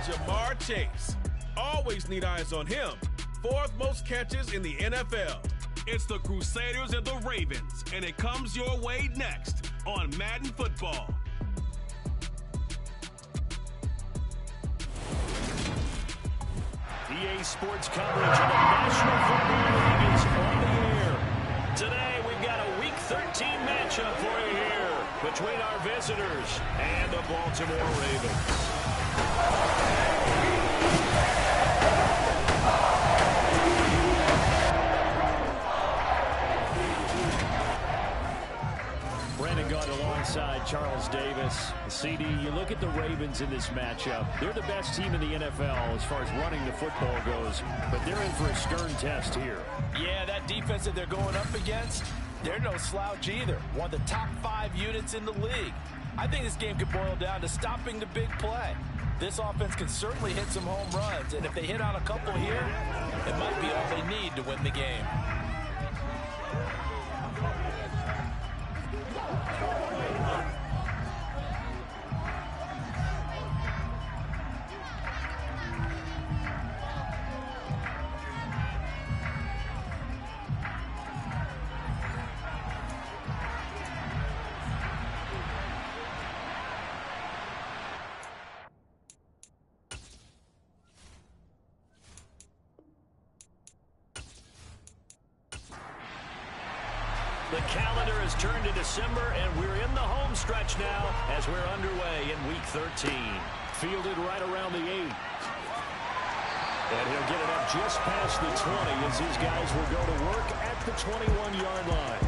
Jamar Chase. Always need eyes on him. 4th most catches in the NFL. It's the Crusaders and the Ravens, and it comes your way next on Madden Football. EA Sports coverage of the National Football League is on the air. Today, we've got a Week 13 matchup for you here between our visitors and the Baltimore Ravens. Alongside Charles Davis. CD, you look at the Ravens in this matchup. They're the best team in the NFL as far as running the football goes, but they're in for a stern test here. Yeah, that defense that they're going up against, they're no slouch either. One of the top 5 units in the league. I think this game could boil down to stopping the big play. This offense can certainly hit some home runs, and if they hit on a couple here, it might be all they need to win the game. The calendar has turned to December, and we're in the home stretch now as we're underway in Week 13. Fielded right around the 8. And he'll get it up just past the 20 as his guys will go to work at the 21-yard line.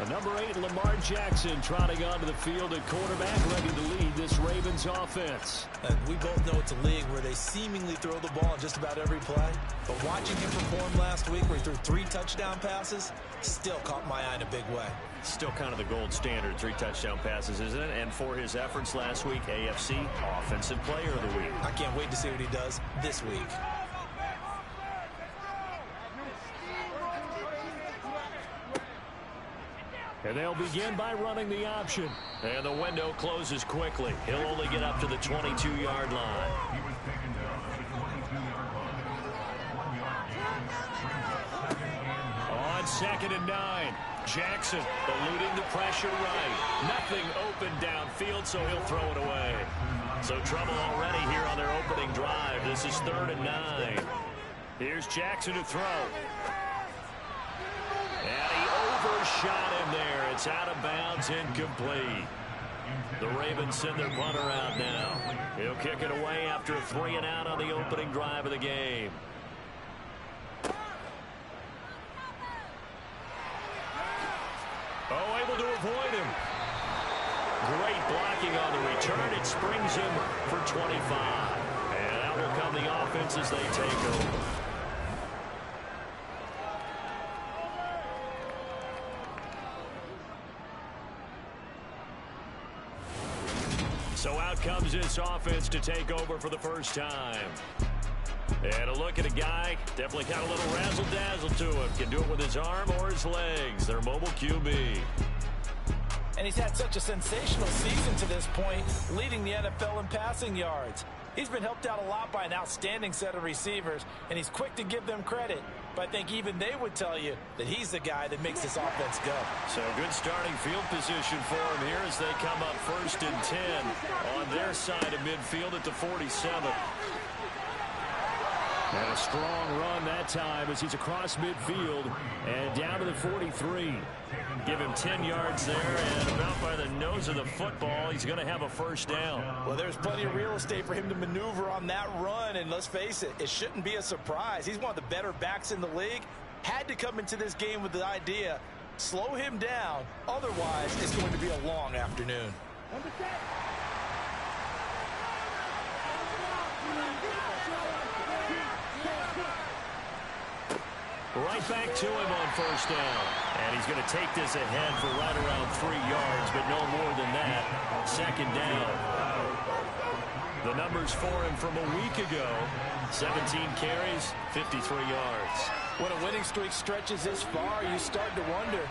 Number 8, Lamar Jackson, trotting onto the field at quarterback, ready to lead this Ravens offense. And we both know it's a league where they seemingly throw the ball in just about every play. But watching him perform last week where he threw 3 touchdown passes, still caught my eye in a big way. Still kind of the gold standard, 3 touchdown passes, isn't it? And for his efforts last week, AFC Offensive Player of the Week. I can't wait to see what he does this week. And they'll begin by running the option. And the window closes quickly. He'll only get up to the 22-yard line. On 2nd and 9, Jackson eluding the pressure right. Nothing open downfield, so he'll throw it away. So trouble already here on their opening drive. This is 3rd and 9. Here's Jackson to throw. And he overshot him there. It's out of bounds, incomplete. The Ravens send their punter out now. He'll kick it away after a 3 and out on the opening drive of the game. Oh, able to avoid him. Great blocking on the return. It springs him for 25. And out will come the offense as they take over. So out comes this offense to take over for the first time. And a look at a guy, definitely got a little razzle-dazzle to him. Can do it with his arm or his legs. Their mobile QB. And he's had such a sensational season to this point, leading the NFL in passing yards. He's been helped out a lot by an outstanding set of receivers, and he's quick to give them credit. But I think even they would tell you that he's the guy that makes this offense go. So good starting field position for him here as they come up 1st and 10 on their side of midfield at the 47. And a strong run that time as he's across midfield and down to the 43. Give him 10 yards there, and about by the nose of the football, he's going to have a first down. Well, there's plenty of real estate for him to maneuver on that run, and let's face it, it shouldn't be a surprise. He's one of the better backs in the league. Had to come into this game with the idea, slow him down, otherwise it's going to be a long afternoon. Right back to him on first down. And he's going to take this ahead for right around 3 yards, but no more than that. 2nd down. The numbers for him from a week ago. 17 carries, 53 yards. When a winning streak stretches this far, you start to wonder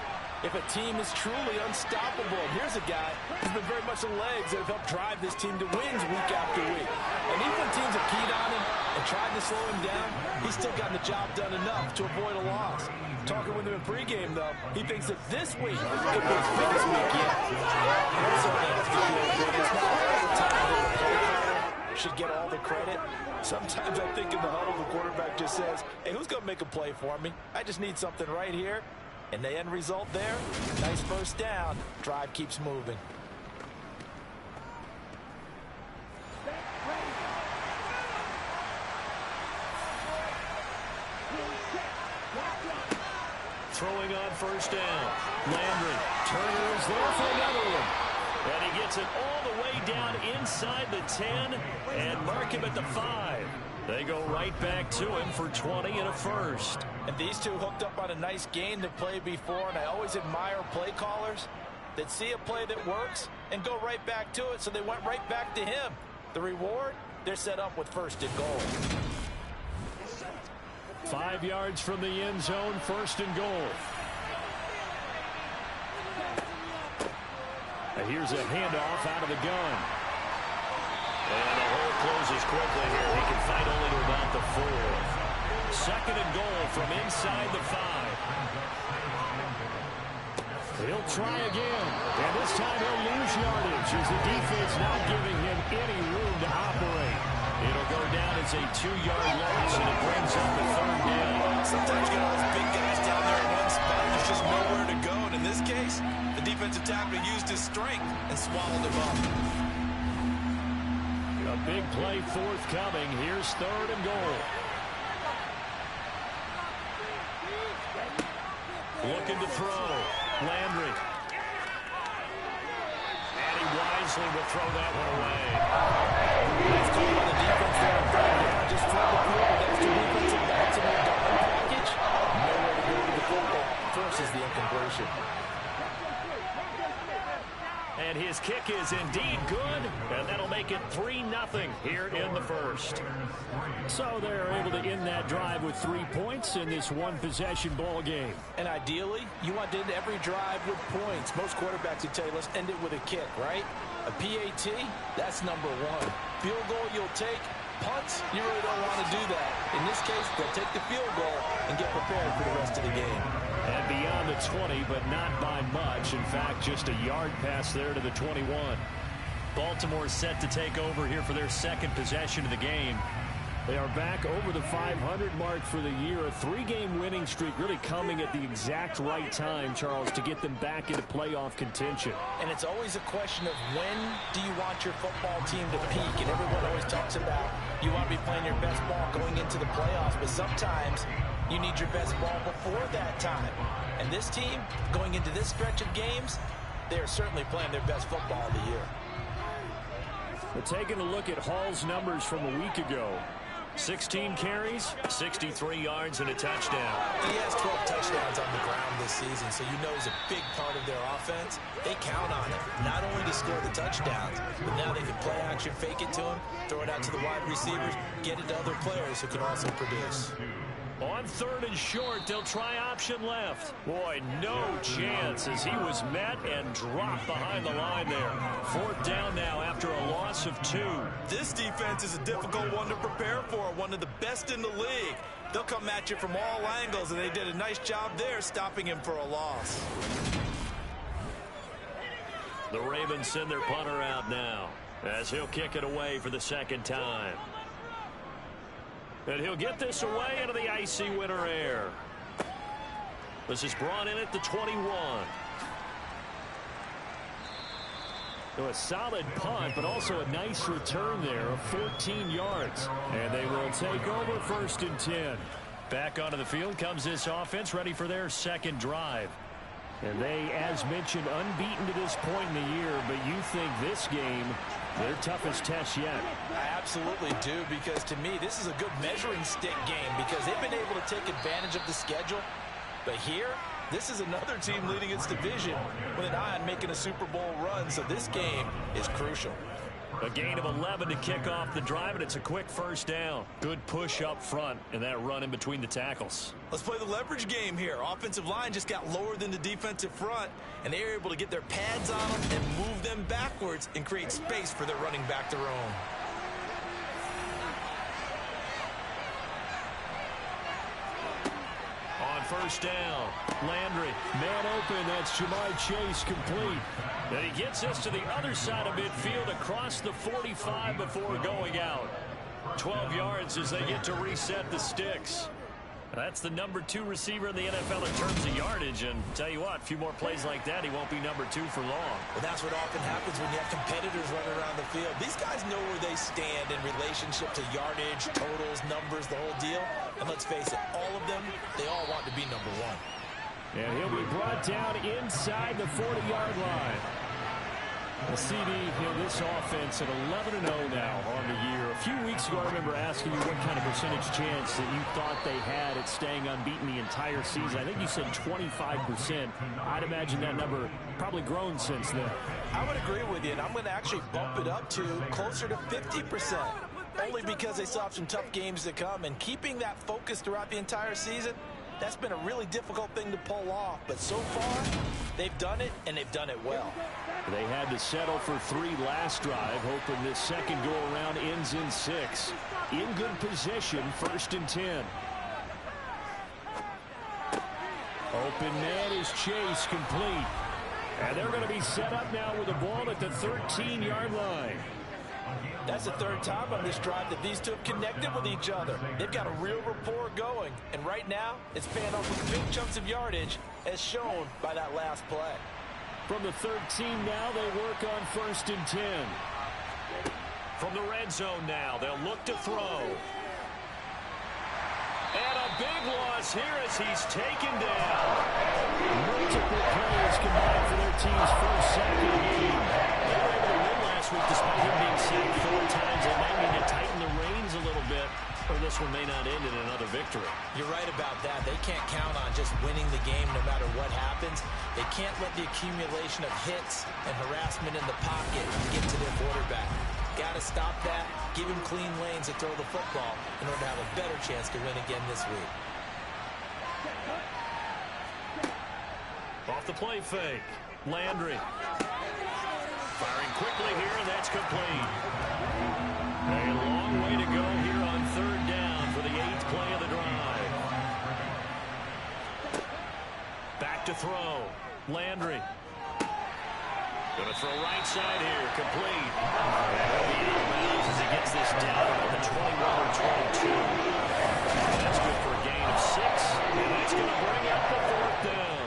if a team is truly unstoppable. And here's a guy who's been very much the legs that have helped drive this team to wins week after week. And even when teams have keyed on him and tried to slow him down, he's still gotten the job done enough to avoid a loss. Talking with him in pregame, though, he thinks that this week could be his biggest week yet. It's not all the time that the play should get all the credit. Sometimes I think in the huddle, the quarterback just says, hey, who's going to make a play for me? I just need something right here. And the end result there, nice first down. Drive keeps moving. Throwing on first down. Landry. Turner is there for another one. And he gets it all the way down inside the 10 and mark him at the 5. They go right back to him for 20 and a first. And these two hooked up on a nice game that played before, and I always admire play callers that see a play that works and go right back to it, so they went right back to him. The reward, they're set up with first and goal. 5 yards from the end zone, first and goal. Here's a handoff out of the gun. And the hole closes quickly here. He can fight only to about the 4. Second and goal from inside the 5. He'll try again. And this time he'll lose yardage as the defense not giving him any room to operate. It'll go down as a 2-yard loss, and it brings up the 3rd down. Sometimes you get all those big guys down there in one spot. There's just nowhere to go. And in this case, the defensive tackle used his strength and swallowed him up. A big play forthcoming. Here's 3rd and goal. Looking to throw. Landry. And he wisely will throw that one away. Nice call by the defense there. Just throw the field with extra defensive backs in their dime package. Nowhere to go to the football. Forces the incompletion. And his kick is indeed good, and that'll make it 3-0 here in the first. So they're able to end that drive with 3 points in this one-possession ball game. And ideally, you want to end every drive with points. Most quarterbacks would tell you, let's end it with a kick, right? A PAT, that's number 1. Field goal you'll take. Punts, you really don't want to do that. In this case, they'll take the field goal and get prepared for the rest of the game. And beyond the 20, but not by much. In fact, just a yard pass there to the 21. Baltimore set to take over here for their second possession of the game. They are back over the 500 mark for the year. A 3-game winning streak really coming at the exact right time, Charles, to get them back into playoff contention. And it's always a question of when do you want your football team to peak? And everyone always talks about you want to be playing your best ball going into the playoffs, but sometimes you need your best ball before that time. And this team, going into this stretch of games, they are certainly playing their best football of the year. We're taking a look at Hall's numbers from a week ago. 16 carries, 63 yards, and a touchdown. He has 12 touchdowns on the ground this season, so you know he's a big part of their offense. They count on it, not only to score the touchdowns, but now they can play action, fake it to him, throw it out to the wide receivers, get it to other players who can also produce. On 3rd and short, they'll try option left. Boy, no chance as he was met and dropped behind the line there. 4th down now after a loss of 2. This defense is a difficult one to prepare for, one of the best in the league. They'll come at you from all angles, and they did a nice job there stopping him for a loss. The Ravens send their punter out now as he'll kick it away for the 2nd time. And he'll get this away into the icy winter air. This is brought in at the 21. So a solid punt, but also a nice return there of 14 yards. And they will take over 1st and 10. Back onto the field comes this offense, ready for their 2nd drive. And they, as mentioned, unbeaten to this point in the year, but you think this game, their toughest test yet. I absolutely do, because to me, this is a good measuring stick game because they've been able to take advantage of the schedule. But here, this is another team leading its division with an eye on making a Super Bowl run, so this game is crucial. A gain of 11 to kick off the drive, and it's a quick 1st down. Good push up front and that run in between the tackles. Let's play the leverage game here. Offensive line just got lower than the defensive front, and they were able to get their pads on them and move them backwards and create space for their running back to roam. first down. Landry, man open. That's Jamar Chase, complete. And he gets us to the other side of midfield across the 45 before going out. 12 yards as they get to reset the sticks. That's the number 2 receiver in the NFL in terms of yardage. And tell you what, a few more plays like that, he won't be number 2 for long. Well, that's what often happens when you have competitors running around the field. These guys know where they stand in relationship to yardage, totals, numbers, the whole deal. And let's face it, all of them, they all want to be number 1. And he'll be brought down inside the 40-yard line. The CD, this offense at 11-0 now on the year. A few weeks ago, I remember asking you what kind of percentage chance that you thought they had at staying unbeaten the entire season. I think you said 25%. I'd imagine that number probably grown since then. I would agree with you, and I'm going to actually bump it up to closer to 50%. Only because they still have some tough games to come, and keeping that focus throughout the entire season, that's been a really difficult thing to pull off. But so far, they've done it, and they've done it well. They had to settle for 3 last drive, hoping this second go-around ends in 6. In good position, 1st and 10. Open man is Chase, complete. And they're going to be set up now with the ball at the 13-yard line. That's the 3rd time on this drive that these two have connected with each other. They've got a real rapport going. And right now, it's paying off with big chunks of yardage, as shown by that last play. From the 13 now, they work on 1st and 10. From the red zone now, they'll look to throw. And a big loss here as he's taken down. Multiple players combined for their team's first sack of the game. They were able to win last week despite him being sacked 4 times. They might need to tighten the reins a little bit, or this one may not end in another victory. You're right about that. They can't count on just winning the game no matter what happens. They can't let the accumulation of hits and harassment in the pocket get to their quarterback. Got to stop that, give him clean lanes to throw the football in order to have a better chance to win again this week. Off the play fake, Landry. Firing quickly here, and that's complete. A long way to go here on 3rd down for the 8th play of the drive. Back to throw, Landry. Going to throw right side here, complete. And he'll be out of bounds as he gets this down at the 21 or 22. And that's good for a gain of 6, and that's going to bring up the 4th down.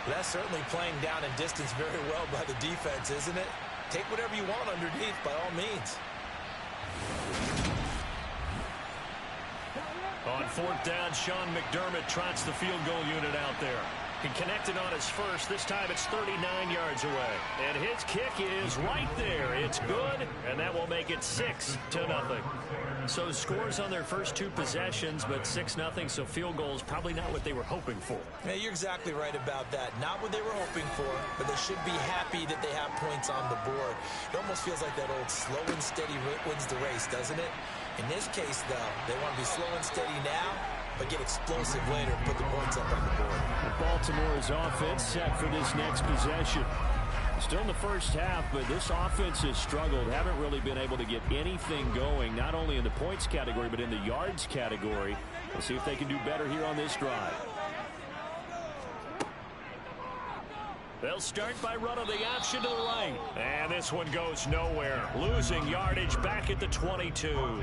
That's certainly playing down in distance very well by the defense, isn't it? Take whatever you want underneath, by all means. On 4th down, Sean McDermott trots the field goal unit out there. He connected on his first. This time it's 39 yards away. And his kick is right there. It's good, and that will make it 6-0. So scores on their first 2 possessions, but 6-0, so field goals probably not what they were hoping for. Yeah, you're exactly right about that. Not what they were hoping for, but they should be happy that they have points on the board. It almost feels like that old slow and steady wins the race, doesn't it? In this case, though, they want to be slow and steady now, but get explosive later and put the points up on the board. Baltimore's offense set for this next possession. Still in the first half, but this offense has struggled. Haven't really been able to get anything going, not only in the points category, but in the yards category. We'll see if they can do better here on this drive. They'll start by running the option to the right. And this one goes nowhere. Losing yardage back at the 22.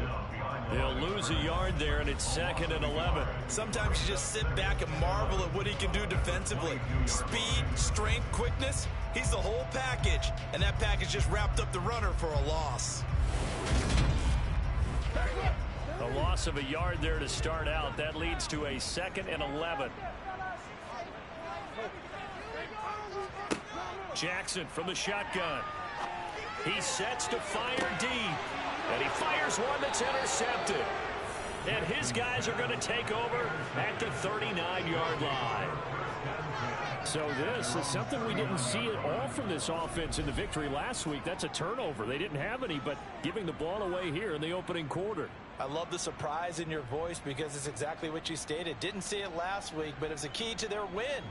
They'll lose a yard there, and it's 2nd and 11. Sometimes you just sit back and marvel at what he can do defensively. Speed, strength, quickness, he's the whole package. And that package just wrapped up the runner for a loss. A loss of a yard there to start out. That leads to a 2nd and 11. Jackson from the shotgun. He sets to fire deep. And he fires one that's intercepted. And his guys are going to take over at the 39-yard line. So this is something we didn't see at all from this offense in the victory last week. That's a turnover. They didn't have any, but giving the ball away here in the opening quarter. I love the surprise in your voice because it's exactly what you stated. Didn't see it last week, but it was a key to their win.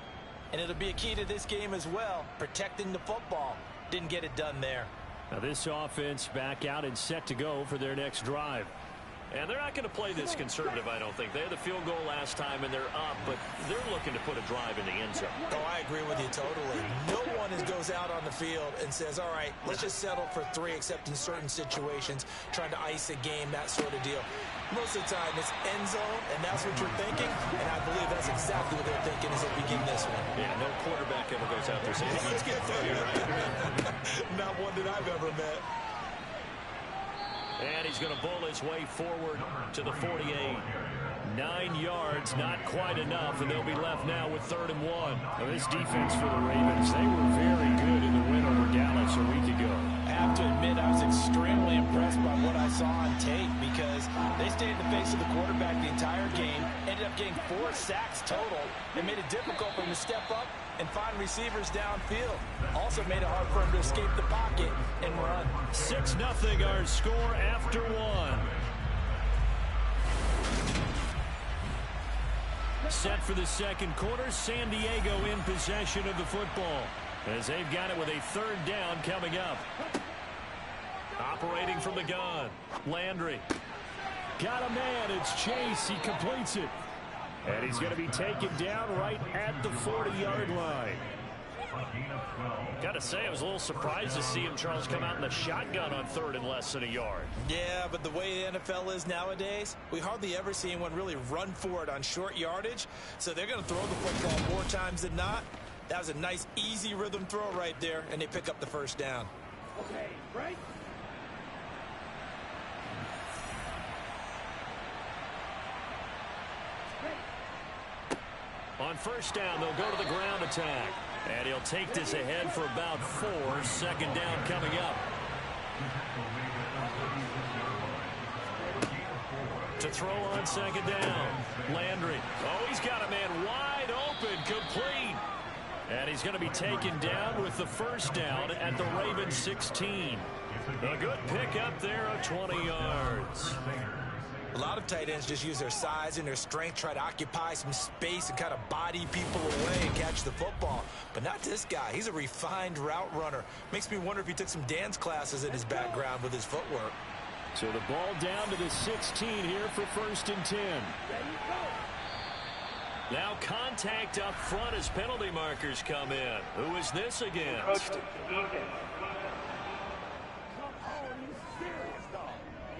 And it'll be a key to this game as well, protecting the football. Didn't get it done there. Now this offense back out and set to go for their next drive. And they're not going to play this conservative, I don't think. They had the field goal last time, and they're up, but they're looking to put a drive in the end zone. Oh, I agree with you totally. No one goes out on the field and says, all right, let's just settle for 3, except in certain situations, trying to ice a game, that sort of deal. Most of the time, it's end zone, and that's what you're thinking, and I believe that's exactly what they're thinking as they begin this one. Yeah, no quarterback ever goes out there saying, hey, let's get through, right? Not one that I've ever met. And he's going to bull his way forward to the 48. 9 yards, not quite enough, and they'll be left now with 3rd and 1. Now, this defense for the Ravens, they were very good in the win over Dallas a week ago. I have to admit, I was extremely impressed by what I saw on tape because they stayed in the face of the quarterback the entire game, ended up getting 4 sacks total, and made it difficult for him to step up and find receivers downfield. Also made it hard for him to escape the pocket and run. 6-0 our score after 1. Set for the second quarter, San Diego in possession of the football as they've got it with a 3rd down coming up. Operating from the gun, Landry. Got a man, it's Chase, he completes it. And he's going to be taken down right at the 40-yard line. Got to say, I was a little surprised to see him, Charles, come out in the shotgun on 3rd and less than a yard. Yeah, but the way the NFL is nowadays, we hardly ever see anyone really run for it on short yardage. So they're going to throw the football more times than not. That was a nice, easy rhythm throw right there, and they pick up the 1st down. Okay, right? On 1st down, they'll go to the ground attack. And he'll take this ahead for about 4. 2nd down coming up. To throw on 2nd down, Landry. Oh, he's got a man wide open, complete. And he's going to be taken down with the 1st down at the Ravens 16. A good pickup there of 20 yards. A lot of tight ends just use their size and their strength, try to occupy some space and kind of body people away and catch the football. But not this guy. He's a refined route runner. Makes me wonder if he took some dance classes in his background with his footwork. So the ball down to the 16 here for 1st and 10. Now contact up front as penalty markers come in. Who is this against?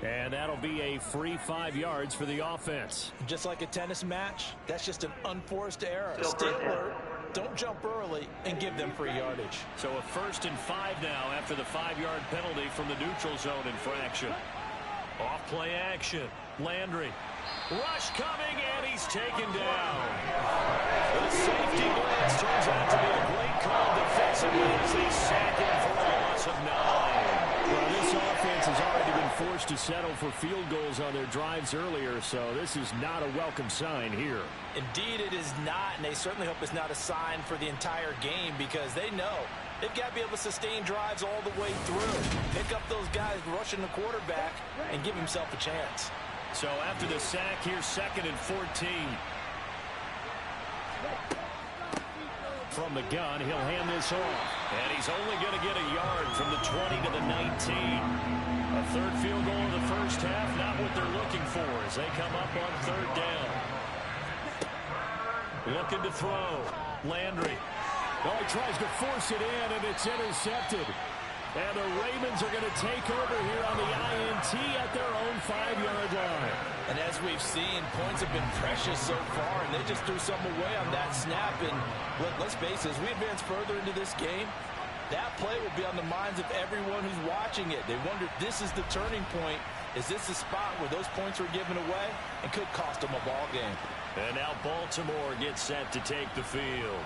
And that'll be a free 5 yards for the offense. Just like a tennis match, that's just an unforced error. Stay alert, don't jump early, and give them free yardage. So a 1st and 5 now after the 5-yard penalty from the neutral zone infraction. Off play action. Landry. Rush coming, and he's taken down. The safety blitz turns out to be a great call defensively as they sack him for a loss of 9. Well, this offense has already been forced to settle for field goals on their drives earlier, so this is not a welcome sign here. Indeed, it is not, and they certainly hope it's not a sign for the entire game because they know they've got to be able to sustain drives all the way through. Pick up those guys rushing the quarterback and give himself a chance. So after the sack, here's 2nd and 14. From the gun, he'll hand this off. And he's only going to get a yard from the 20 to the 19. A 3rd field goal in the 1st half, not what they're looking for as they come up on 3rd down. Looking to throw. Landry. Well, he tries to force it in, and it's intercepted. And the Ravens are going to take over here on the INT at their own 5-yard line. And as we've seen, points have been precious so far, and they just threw some away on that snap. And let's face it, as we advance further into this game, that play will be on the minds of everyone who's watching it. They wonder if this is the turning point. Is this the spot where those points were given away and could cost them a ball game? And now Baltimore gets set to take the field.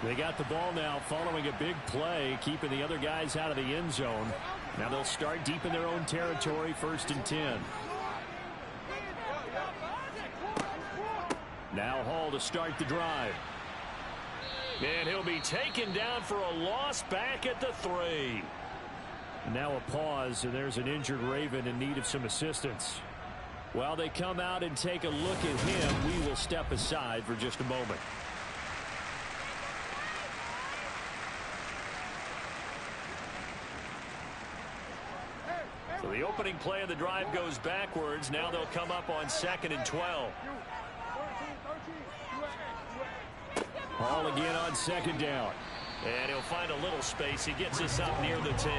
They got the ball now following a big play, keeping the other guys out of the end zone. Now they'll start deep in their own territory, 1st and 10. Now Hall to start the drive. And he'll be taken down for a loss back at the 3. Now a pause, and there's an injured Raven in need of some assistance. While they come out and take a look at him, we will step aside for just a moment. So the opening play of the drive goes backwards. Now they'll come up on 2nd and 12. Ball again on 2nd down. And he'll find a little space. He gets us up near the 10.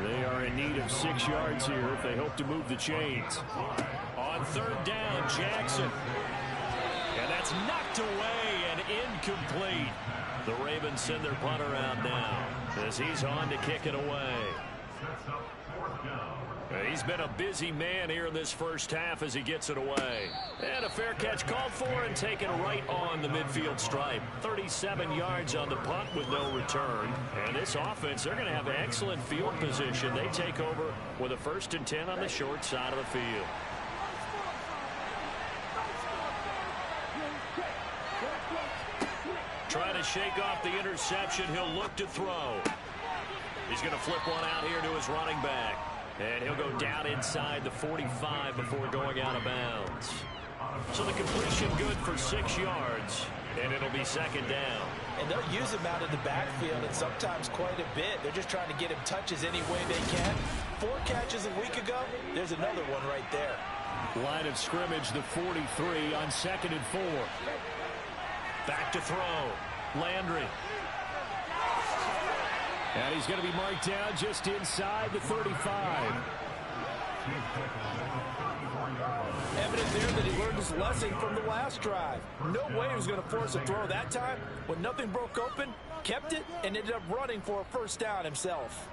They are in need of 6 yards here if they hope to move the chains. On 3rd down, Jackson. And that's knocked away and incomplete. The Ravens send their punter out now as he's on to kick it away. He's been a busy man here in this first half as he gets it away. And a fair catch called for and taken right on the midfield stripe. 37 yards on the punt with no return. And this offense, they're going to have excellent field position. They take over with a 1st and 10 on the short side of the field. Trying to shake off the interception. He'll look to throw. He's going to flip one out here to his running back. And he'll go down inside the 45 before going out of bounds. So the completion good for 6 yards. And it'll be 2nd down. And they'll use him out of the backfield, and sometimes quite a bit. They're just trying to get him touches any way they can. 4 catches a week ago. There's another one right there. Line of scrimmage, the 43 on 2nd and 4. Back to throw. Landry. And he's going to be marked down just inside the 35. Evident there that he learned his lesson from the last drive. No way he was going to force a throw that time. When nothing broke open, kept it, and ended up running for a 1st down himself.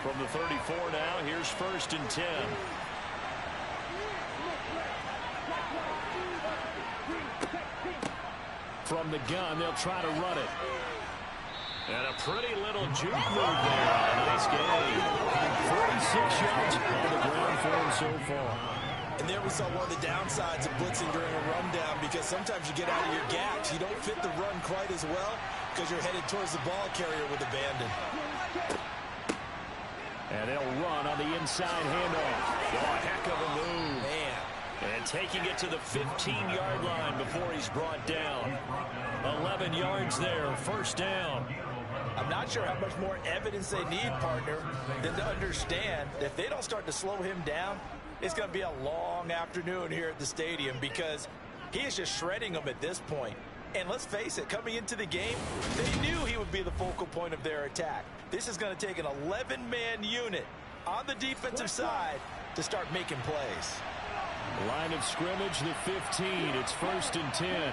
From the 34 now, here's 1st and 10. From the gun, they'll try to run it. And a pretty little juke move there. Nice game. 46 yards on the ground for him so far. And there we saw one of the downsides of blitzing during a rundown, because sometimes you get out of your gaps. You don't fit the run quite as well because you're headed towards the ball carrier with abandon. And they'll run on the inside handoff. Oh, heck of a move. Man. And taking it to the 15-yard line before he's brought down. 11 yards there, 1st down. I'm not sure how much more evidence they need, partner, than to understand that if they don't start to slow him down, it's going to be a long afternoon here at the stadium, because he is just shredding them at this point. And let's face it, coming into the game, they knew he would be the focal point of their attack. This is going to take an 11-man unit on the defensive side to start making plays. Line of scrimmage, the 15. It's 1st and 10.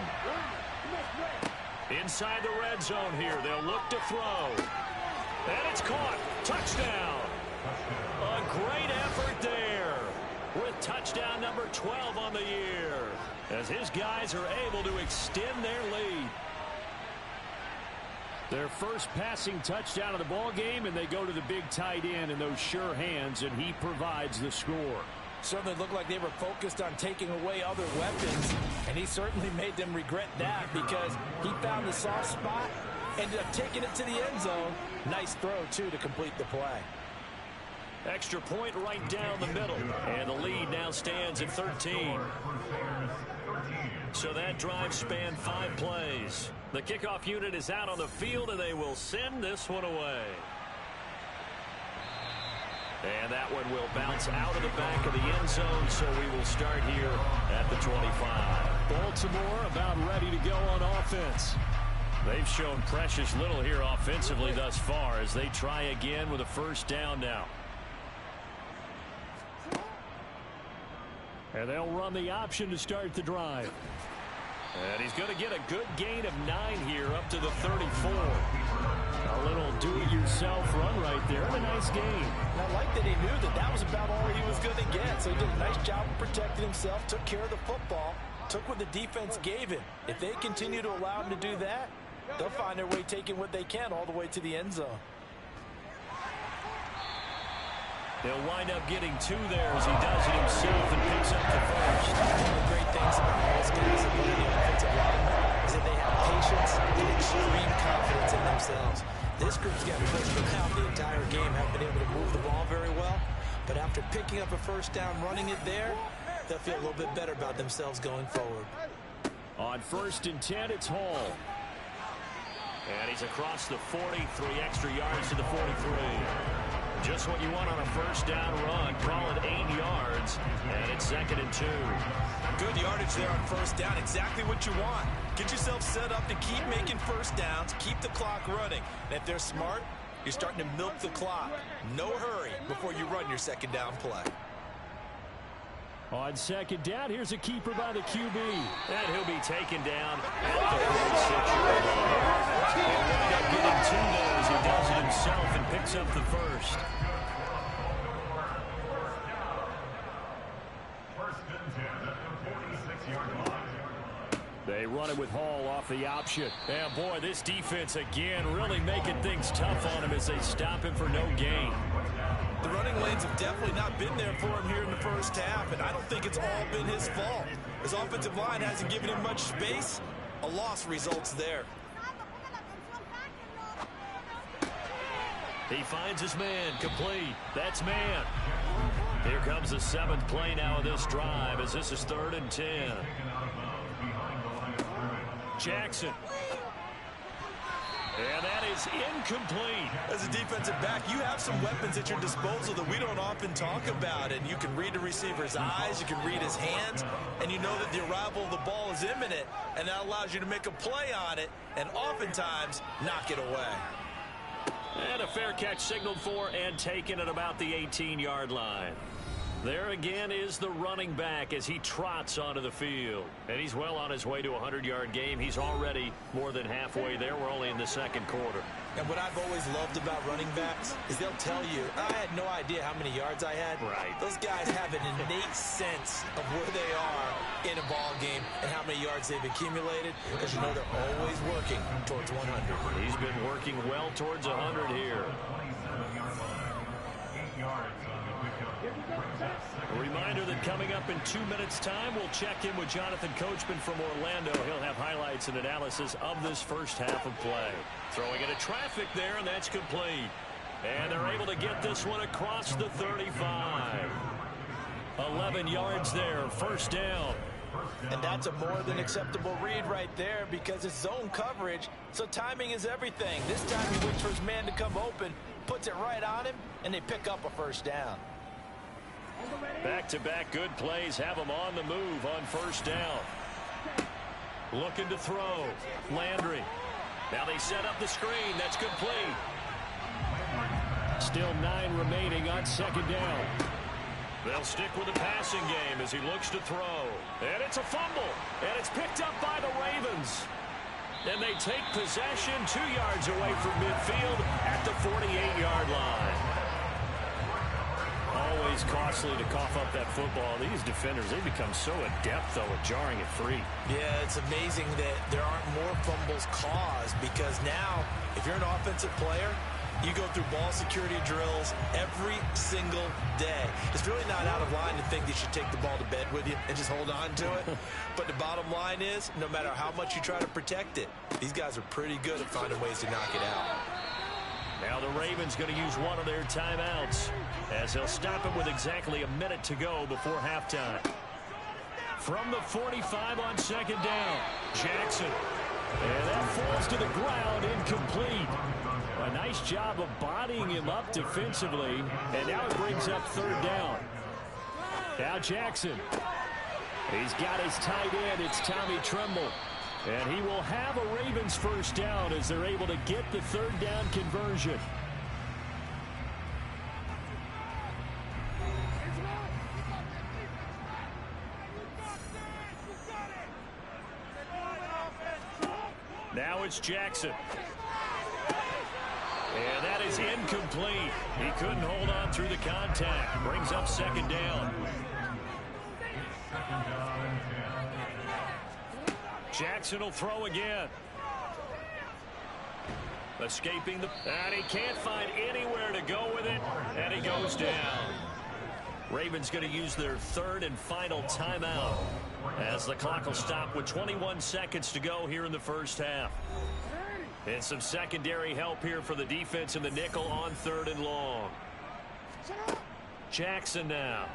Inside the red zone here. They'll look to throw. And it's caught. Touchdown. A great effort there with touchdown number 12 on the year, as his guys are able to extend their lead. Their first passing touchdown of the ball game, and they go to the big tight end in those sure hands, and he provides the score. Certainly looked like they were focused on taking away other weapons, and he certainly made them regret that, because he found the soft spot, ended up taking it to the end zone. Nice throw, too, to complete the play. Extra point right down the middle, and the lead now stands at 13. So that drive spanned 5 plays. The kickoff unit is out on the field, and they will send this one away. And that one will bounce out of the back of the end zone, so we will start here at the 25. Baltimore about ready to go on offense. They've shown precious little here offensively thus far as they try again with a 1st down now. And they'll run the option to start the drive. And he's going to get a good gain of 9 here up to the 34. A little do-it-yourself run right there. And a nice gain. And I like that he knew that that was about all he was going to get. So he did a nice job of protecting himself, took care of the football, took what the defense gave him. If they continue to allow him to do that, they'll find their way taking what they can all the way to the end zone. He'll wind up getting 2 there as he does it himself and picks up the first. One of the great things about those guys that play the offensive line is that they have patience and extreme confidence in themselves. This group's got pushed around the entire game, haven't been able to move the ball very well. But after picking up a 1st down, running it there, they'll feel a little bit better about themselves going forward. On 1st and 10, it's Hall. And he's across the 40, 3 extra yards to the 43. Just what you want on a first down run. Call it 8 yards, and it's 2nd and 2. Good yardage there on first down. Exactly what you want. Get yourself set up to keep making first downs, keep the clock running. And if they're smart, you're starting to milk the clock. No hurry before you run your second down play. On 2nd down, here's a keeper by the QB. And he'll be taken down at the 46-yard line. He'll wind up getting 2 there as he does it himself and picks up the first. They run it with Hall off the option. And boy, this defense again really making things tough on him as they stop him for no gain. The running lanes have definitely not been there for him here in the first half, and I don't think it's all been his fault. His offensive line hasn't given him much space. A loss results there. He finds his man, complete. That's man. Here comes the 7th play now of this drive as this is 3rd and 10. Jackson. And that is incomplete. As a defensive back, you have some weapons at your disposal that we don't often talk about. And you can read the receiver's eyes, you can read his hands, and you know that the arrival of the ball is imminent, and that allows you to make a play on it and oftentimes knock it away. And a fair catch signaled for and taken at about the 18-yard line. There again is the running back as he trots onto the field. And he's well on his way to a 100-yard game. He's already more than halfway there. We're only in the 2nd quarter. And what I've always loved about running backs is they'll tell you, I had no idea how many yards I had. Right. Those guys have an innate sense of where they are in a ball game and how many yards they've accumulated, because you know they're always working towards 100. He's been working well towards 100 here. A reminder that coming up in 2 minutes' time, we'll check in with Jonathan Coachman from Orlando. He'll have highlights and analysis of this first half of play. Throwing into traffic there, and that's complete. And they're able to get this one across the 35. 11 yards there, first down. And that's a more than acceptable read right there because it's zone coverage, so timing is everything. This time he waits for his man to come open, puts it right on him, and they pick up a first down. Back-to-back good plays have him on the move on first down. Looking to throw. Landry. Now they set up the screen. That's complete. Still 9 remaining on 2nd down. They'll stick with the passing game as he looks to throw. And it's a fumble. And it's picked up by the Ravens. And they take possession 2 yards away from midfield at the 48-yard line. Always costly to cough up that football. These defenders, they become so adept, though, at jarring it free. Yeah, it's amazing that there aren't more fumbles caused because now, if you're an offensive player, you go through ball security drills every single day. It's really not out of line to think that you should take the ball to bed with you and just hold on to it. But the bottom line is, no matter how much you try to protect it, these guys are pretty good at finding ways to knock it out. Now the Ravens going to use one of their timeouts as they'll stop it with exactly a minute to go before halftime. From the 45 on 2nd down, Jackson. And that falls to the ground, incomplete. A nice job of bodying him up defensively, and now it brings up 3rd down. Now Jackson. He's got his tight end. It's Tommy Tremble. And he will have a Ravens first down as they're able to get the 3rd down conversion. Now it's Jackson. And that is incomplete. He couldn't hold on through the contact. Brings up 2nd down. Jackson will throw again. Escaping the... And he can't find anywhere to go with it. And he goes down. Ravens going to use their 3rd and final timeout as the clock will stop with 21 seconds to go here in the first half. And some secondary help here for the defense in the nickel on 3rd and long. Jackson now.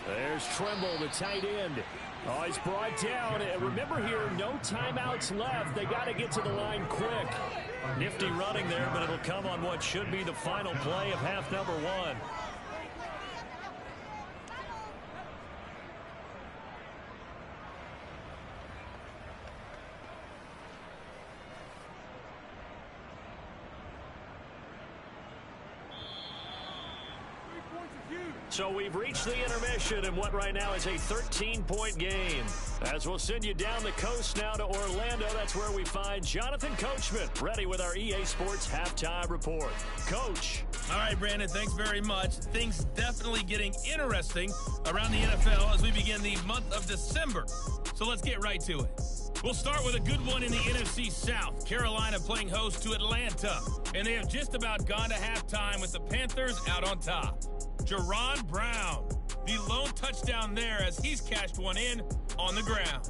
There's Tremble, the tight end. Oh, he's brought down. And remember here, no timeouts left. They got to get to the line quick. Nifty running there, but it'll come on what should be the final play of half number 1. So we've reached the intermission in what right now is a 13-point game. As we'll send you down the coast now to Orlando, that's where we find Jonathan Coachman, ready with our EA Sports Halftime Report. Coach. All right, Brandon, thanks very much. Things definitely getting interesting around the NFL as we begin the month of December. So let's get right to it. We'll start with a good one in the NFC South. Carolina playing host to Atlanta. And they have just about gone to halftime with the Panthers out on top. Jerron Brown, the lone touchdown there as he's cashed one in on the ground.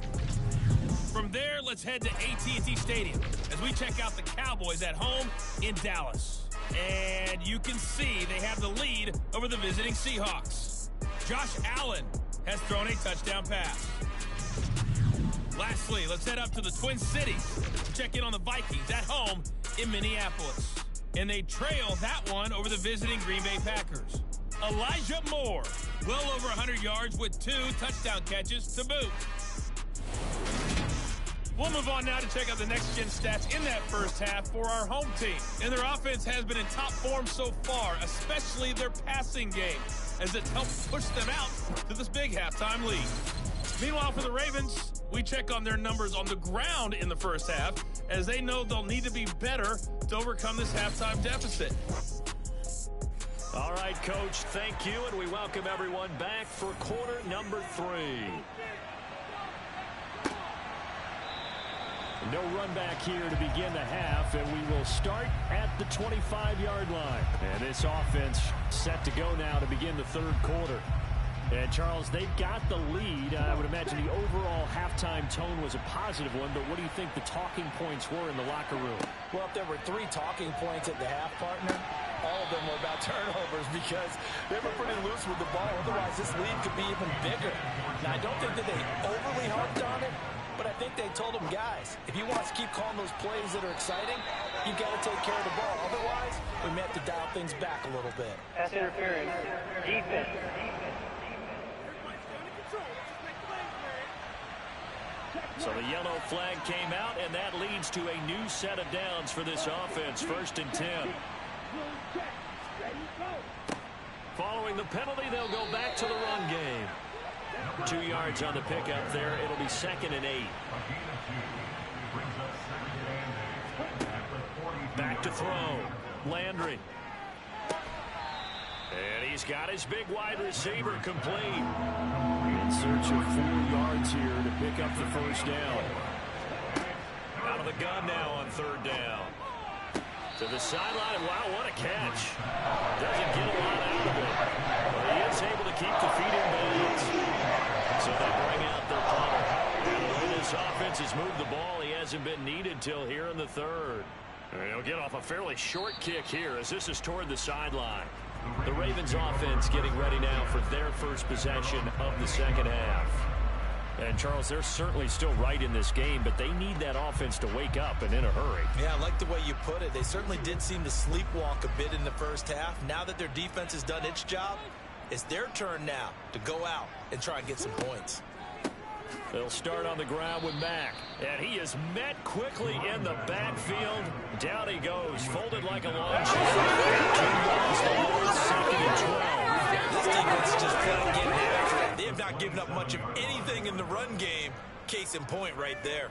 From there, let's head to AT&T Stadium as we check out the Cowboys at home in Dallas. And you can see they have the lead over the visiting Seahawks. Josh Allen has thrown a touchdown pass. Lastly, let's head up to the Twin Cities to check in on the Vikings at home in Minneapolis. And they trail that one over the visiting Green Bay Packers. Elijah Moore, well over 100 yards with 2 touchdown catches to boot. We'll move on now to check out the next-gen stats in that first half for our home team. And their offense has been in top form so far, especially their passing game, as it's helped push them out to this big halftime lead. Meanwhile, for the Ravens, we check on their numbers on the ground in the first half, as they know they'll need to be better to overcome this halftime deficit. All right, Coach, thank you, and we welcome everyone back for quarter number 3. No run back here to begin the half, and we will start at the 25-yard line. And this offense set to go now to begin the third quarter. And, Charles, they've got the lead. I would imagine the overall halftime tone was a positive one, but what do you think the talking points were in the locker room? Well, if there were 3 talking points at the half, partner, all of them were about turnovers because they were pretty loose with the ball. Otherwise, this lead could be even bigger. Now, I don't think that they overly harped on it, but I think they told them, guys, if you want us to keep calling those plays that are exciting, you've got to take care of the ball. Otherwise, we may have to dial things back a little bit. Pass interference. Defense. So the yellow flag came out, and that leads to a new set of downs for this offense. 1st and 10. Following the penalty, they'll go back to the run game. 2 yards on the pickup there. It'll be 2nd and 8. Back to throw. Landry. And he's got his big wide receiver complete. In search of 4 yards here to pick up the first down. Out of the gun now on 3rd down. To the sideline. Wow, what a catch. Doesn't get a lot out of it. But he is able to keep the feet in bounds. So they bring out their punter. And the way this offense has moved the ball, he hasn't been needed till here in the 3rd. And he'll get off a fairly short kick here as this is toward the sideline. The Ravens offense getting ready now for their first possession of the second half. And, Charles, they're certainly still right in this game, but they need that offense to wake up and in a hurry. Yeah, I like the way you put it. They certainly did seem to sleepwalk a bit in the first half. Now that their defense has done its job, it's their turn now to go out and try and get some points. They'll start on the ground with Mack. And he is met quickly in the backfield. Down he goes, folded like a lawn chair. 2 yards to Lord, 2nd and 12. This defense is just playing getting after it. They have not given up much of anything in the run game. Case in point right there.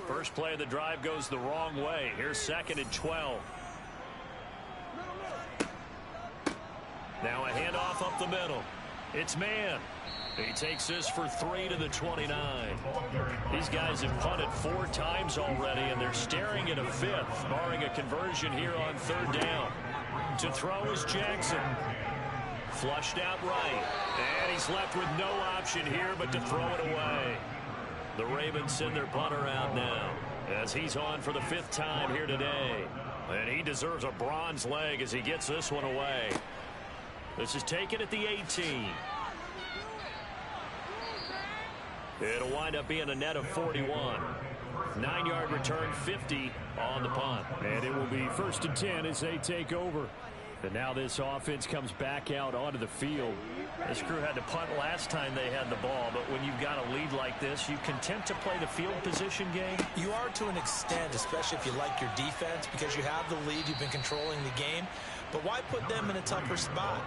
First play of the drive goes the wrong way. Here's 2nd and 12. Now a handoff up the middle. It's man. He takes this for 3 to the 29. These guys have punted 4 times already, and they're staring at a 5th, barring a conversion here on 3rd down. To throw is Jackson. Flushed out right. And he's left with no option here but to throw it away. The Ravens send their punter out now as he's on for the 5th time here today. And he deserves a bronze leg as he gets this one away. This is taken at the 18. It'll wind up being a net of 41. 9-yard return, 50 on the punt. And it will be 1st and 10 as they take over. And now this offense comes back out onto the field. This crew had to punt last time they had the ball, but when you've got a lead like this, you content to play the field position game? You are to an extent, especially if you like your defense, because you have the lead, you've been controlling the game. But why put them in a tougher spot?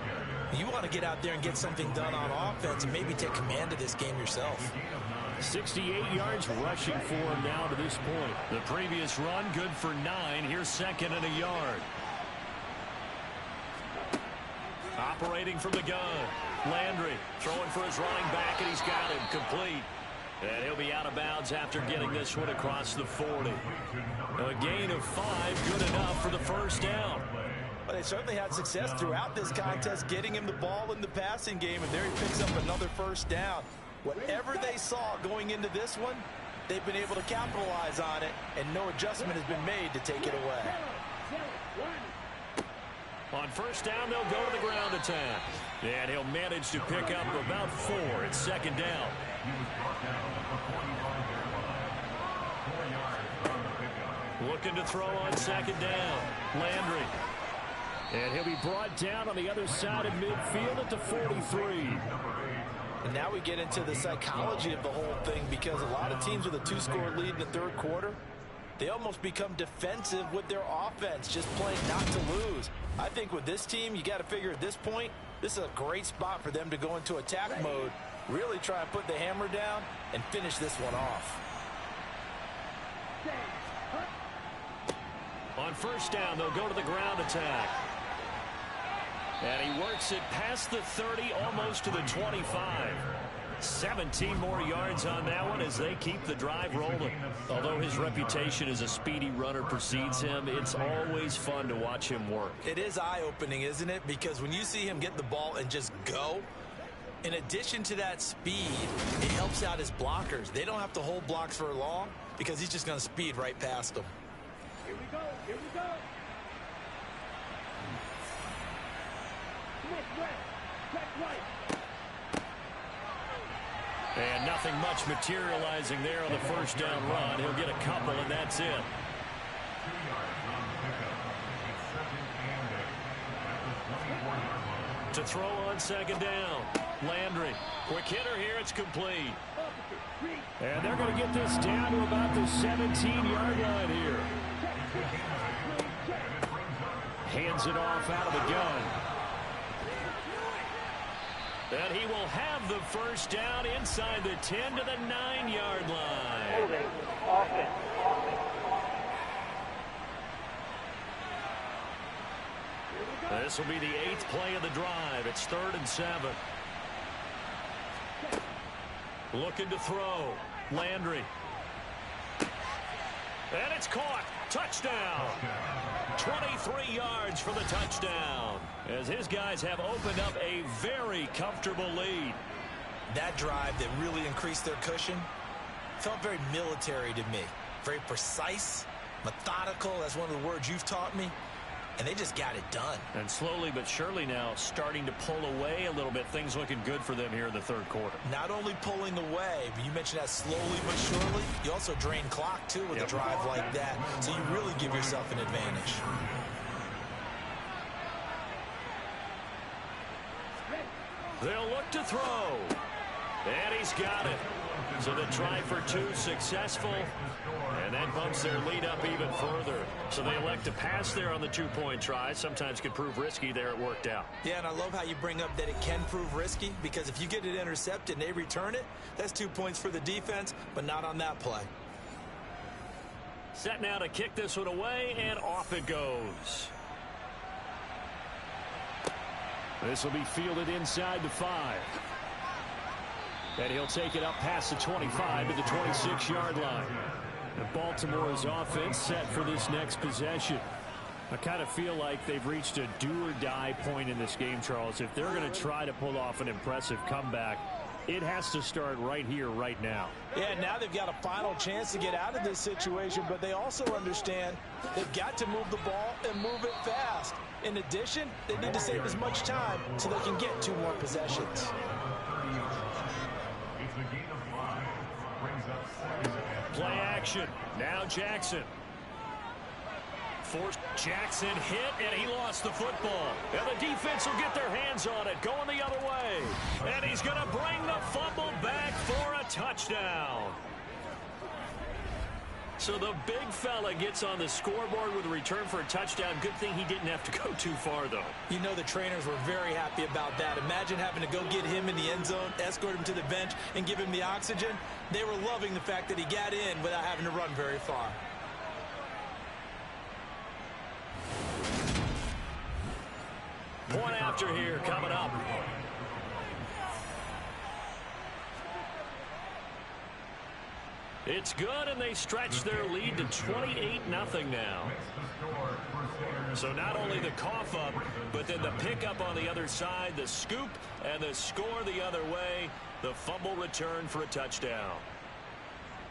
You want to get out there and get something done on offense and maybe take command of this game yourself. 68 yards rushing for him now to this point. The previous run, good for 9. Here's 2nd and a yard. Operating from the gun. Landry throwing for his running back, and he's got him complete. And he'll be out of bounds after getting this one across the 40. A gain of 5, good enough for the first down. Well, they certainly had success throughout this contest getting him the ball in the passing game, and there he picks up another first down. Whatever they saw going into this one, they've been able to capitalize on it, and no adjustment has been made to take it away. On first down, they'll go to the ground attack. And he'll manage to pick up about 4. It's 2nd down. Looking to throw on 2nd down. Landry. And he'll be brought down on the other side of midfield at the 43. And now we get into the psychology of the whole thing, because a lot of teams with a 2-score lead in the third quarter, they almost become defensive with their offense, just playing not to lose. I think with this team, you got to figure at this point, this is a great spot for them to go into attack mode, really try and put the hammer down and finish this one off. On first down, they'll go to the ground attack. And he works it past the 30, almost to the 25. 17 more yards on that one as they keep the drive rolling. Although his reputation as a speedy runner precedes him, it's always fun to watch him work. It is eye-opening, isn't it? Because when you see him get the ball and just go, in addition to that speed, it helps out his blockers. They don't have to hold blocks for long because he's just going to speed right past them. Here we go. Here we go. And nothing much materializing there on the first down run. He'll get a couple, and that's it. To throw on 2nd down. Landry. Quick hitter here. It's complete. And they're going to get this down to about the 17-yard line here. Hands it off out of the gun. And he will have the first down inside the 10 to the 9-yard line. Holding. Offense. This will be the 8th play of the drive. It's 3rd and 7. Looking to throw. Landry. And it's caught. Touchdown. 23 yards for the touchdown, as his guys have opened up a very comfortable lead. That drive that really increased their cushion felt very military to me. Very precise, methodical. That's one of the words you've taught me. And they just got it done. And slowly but surely now starting to pull away a little bit. Things looking good for them here in the third quarter. Not only pulling away, but you mentioned that slowly but surely. You also drain clock, too, with a drive like that. So you really give yourself an advantage. They'll look to throw. And he's got it. So the try for 2 successful. And that bumps their lead up even further. So they elect to pass there on the 2-point try. Sometimes could prove risky. There it worked out. Yeah, and I love how you bring up that it can prove risky, because if you get it intercepted and they return it, that's 2 points for the defense, but not on that play. Set now to kick this one away, and off it goes. This will be fielded inside the 5. And he'll take it up past the 25 to the 26-yard line. And Baltimore's offense set for this next possession. I kind of feel like they've reached a do-or-die point in this game, Charles. If they're going to try to pull off an impressive comeback, it has to start right here, right now. Yeah, now they've got a final chance to get out of this situation, but they also understand they've got to move the ball and move it fast. In addition, they need to save as much time so they can get 2 more possessions. Play action. Now Jackson. Forced Jackson hit, and he lost the football. And the defense will get their hands on it, going the other way. And he's going to bring the fumble back for a touchdown. So the big fella gets on the scoreboard with a return for a touchdown. Good thing he didn't have to go too far, though. You know the trainers were very happy about that. Imagine having to go get him in the end zone, escort him to the bench, and give him the oxygen. They were loving the fact that he got in without having to run very far. Point after here coming up. It's good, and they stretch their lead to 28-0 now. So not only the cough up, but then the pickup on the other side, the scoop, and the score the other way, the fumble return for a touchdown.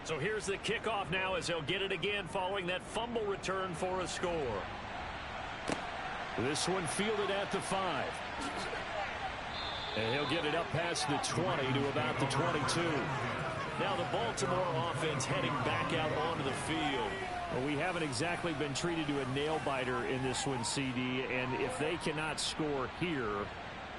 So here's the kickoff now as they'll get it again following that fumble return for a score. This one fielded at the 5. And he'll get it up past the 20 to about the 22. Now the Baltimore offense heading back out onto the field. Well, we haven't exactly been treated to a nail-biter in this one, CD, and if they cannot score here,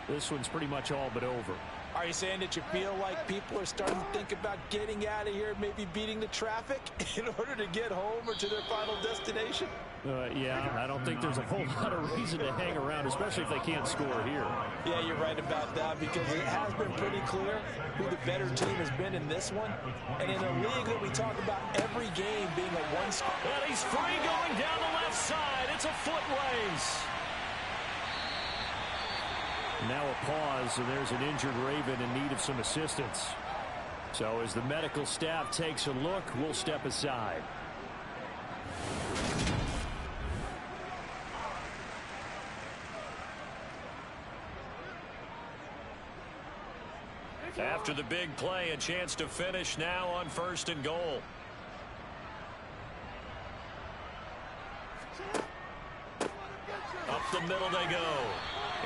this one's pretty much all but over. Are you saying that you feel like people are starting to think about getting out of here, maybe beating the traffic in order to get home or to their final destination? Yeah, I don't think there's a whole lot of reason to hang around, especially if they can't score here. Yeah, you're right about that, because it has been pretty clear who the better team has been in this one. And in a league that we talk about every game being a one-score. And he's free going down the left side. It's a foot race. Now a pause, and there's an injured Raven in need of some assistance. So as the medical staff takes a look, we'll step aside. After the big play, a chance to finish now on 1st and goal. Up the middle they go.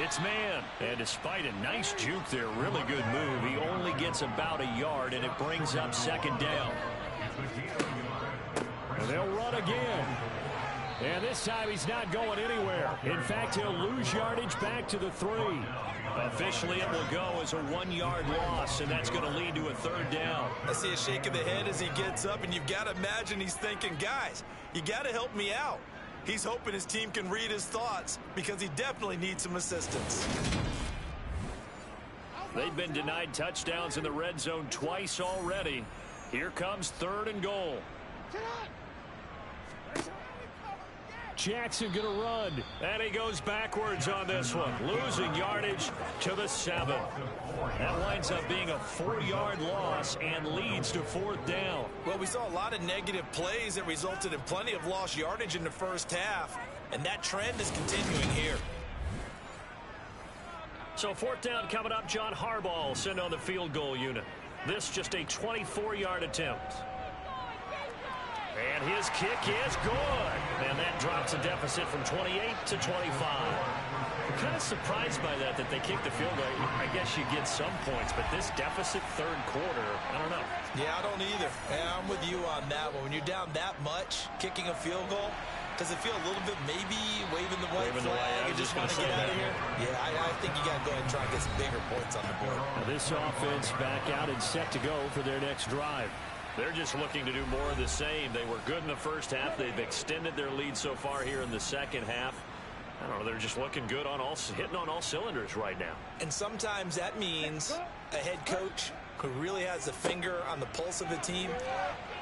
It's man. And despite a nice juke there, really good move, he only gets about a yard, and it brings up 2nd down. And they'll run again. And this time he's not going anywhere. In fact, he'll lose yardage back to the 3. Officially, it will go as a 1-yard loss, and that's going to lead to a 3rd down. I see a shake of the head as he gets up, and you've got to imagine he's thinking, guys, you got to help me out. He's hoping his team can read his thoughts because he definitely needs some assistance. They've been denied touchdowns in the red zone twice already. Here comes 3rd and goal. Jackson going to run, and he goes backwards on this one, losing yardage to the 7. That winds up being a 4-yard loss and leads to 4th down. Well, we saw a lot of negative plays that resulted in plenty of lost yardage in the first half, and that trend is continuing here. So 4th down coming up. John Harbaugh will send on the field goal unit. This just a 24-yard attempt. And his kick is good. And that drops a deficit from 28 to 25. I'm kind of surprised by that they kicked the field goal. I guess you get some points, but this deficit 3rd quarter, I don't know. Yeah, I don't either. Yeah, I'm with you on that one. When you're down that much, kicking a field goal, does it feel a little bit maybe waving the white flag and just want to get out of here? Yeah, I think you got to go ahead and try and get some bigger points on the board. Now this offense back out and set to go for their next drive. They're just looking to do more of the same. They were good in the first half. They've extended their lead so far here in the second half. I don't know, they're just looking good on hitting on all cylinders right now. And sometimes that means a head coach who really has a finger on the pulse of a team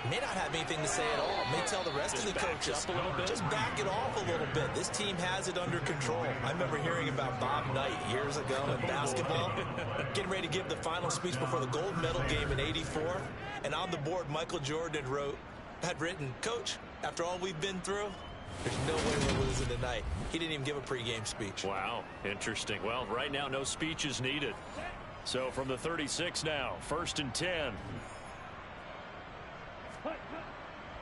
may not have anything to say at all. May tell the rest of the coaches, just back it off a little bit. This team has it under control. I remember hearing about Bob Knight years ago in basketball, getting ready to give the final speech before the gold medal game in '84. And on the board, Michael Jordan had written, "Coach, after all we've been through, there's no way we're losing tonight." He didn't even give a pregame speech. Wow, interesting. Well, right now, no speech is needed. So from the 36 now, 1st and 10.